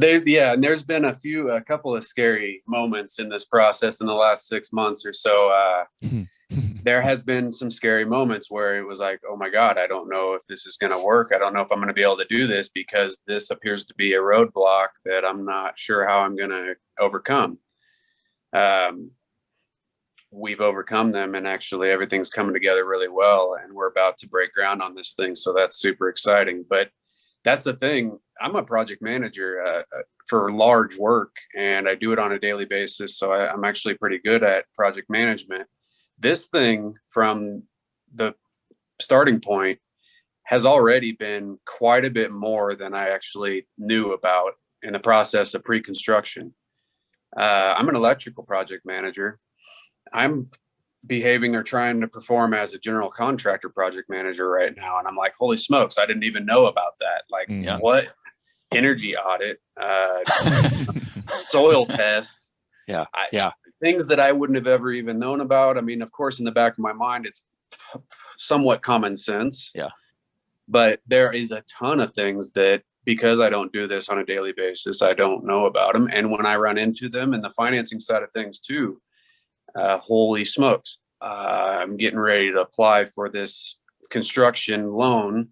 And there's been a couple of scary moments in this process in the last 6 months or so. There has been some scary moments where it was like, oh my God, I don't know if this is going to work. I don't know if I'm going to be able to do this because this appears to be a roadblock that I'm not sure how I'm going to overcome. We've overcome them, and actually everything's coming together really well, and we're about to break ground on this thing. So that's super exciting. But that's the thing. I'm a project manager for large work, and I do it on a daily basis. So I'm actually pretty good at project management. This thing, from the starting point, has already been quite a bit more than I actually knew about in the process of pre-construction. I'm an electrical project manager. I'm behaving or trying to perform as a general contractor project manager right now. And I'm like, holy smokes, I didn't even know about that. Like, what energy audit, soil tests. Things that I wouldn't have ever even known about. I mean, of course, in the back of my mind, it's somewhat common sense. Yeah. But there is a ton of things that, because I don't do this on a daily basis, I don't know about them. And when I run into them, and the financing side of things too, holy smokes, I'm getting ready to apply for this construction loan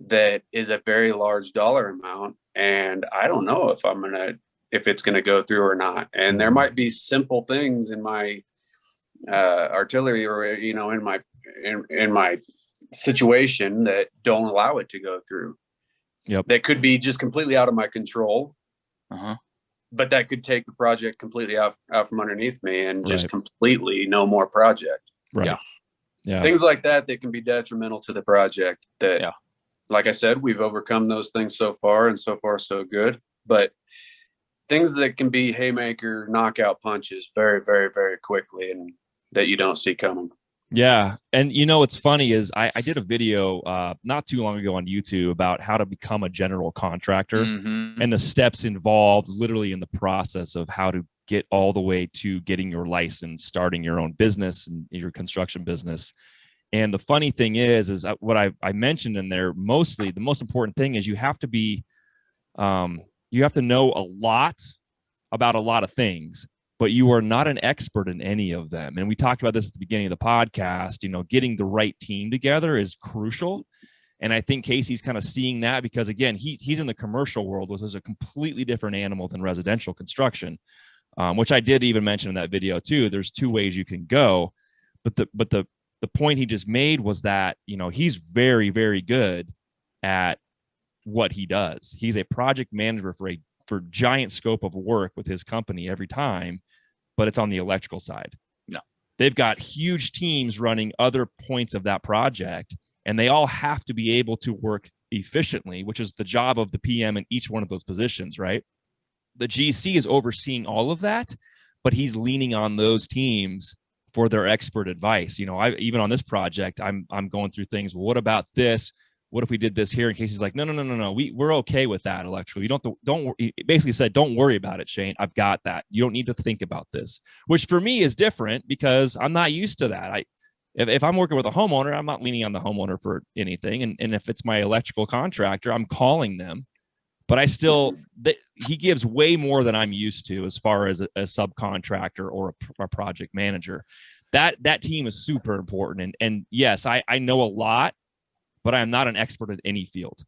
that is a very large dollar amount. And I don't know if it's going to go through or not. And there might be simple things in my artillery, or, in my situation that don't allow it to go through. Yep. That could be just completely out of my control. Uh-huh. But that could take the project completely out from underneath me and just completely no more project. Right. Yeah. Things like that can be detrimental to the project. Like I said, we've overcome those things so far, and so far so good. But things that can be haymaker knockout punches very, very, very quickly, and that you don't see coming. Yeah. And what's funny is I did a video not too long ago on YouTube about how to become a general contractor and the steps involved literally in the process of how to get all the way to getting your license, starting your own business and your construction business. And the funny thing is what I mentioned in there, mostly the most important thing is you have to be, you have to know a lot about a lot of things, but you are not an expert in any of them. And we talked about this at the beginning of the podcast. Getting the right team together is crucial. And I think Casey's kind of seeing that because, again, he's in the commercial world, which is a completely different animal than residential construction, which I did even mention in that video too. There's two ways you can go, but the point he just made was that, he's very, very good at what he does. He's a project manager for giant scope of work with his company every time, but it's on the electrical side. No, they've got huge teams running other points of that project, and they all have to be able to work efficiently, which is the job of the PM in each one of those positions, right? The GC is overseeing all of that, but he's leaning on those teams for their expert advice. Even on this project, I'm going through things. Well, what about this? What if we did this here? In case he's like, no, we're okay with that electrical. You don't. He basically said, don't worry about it, Shane. I've got that. You don't need to think about this, which for me is different because I'm not used to that. If I'm working with a homeowner, I'm not leaning on the homeowner for anything. And if it's my electrical contractor, I'm calling them. But he gives way more than I'm used to as far as a subcontractor or a project manager. That team is super important. And yes, I know a lot, but I'm not an expert at any field.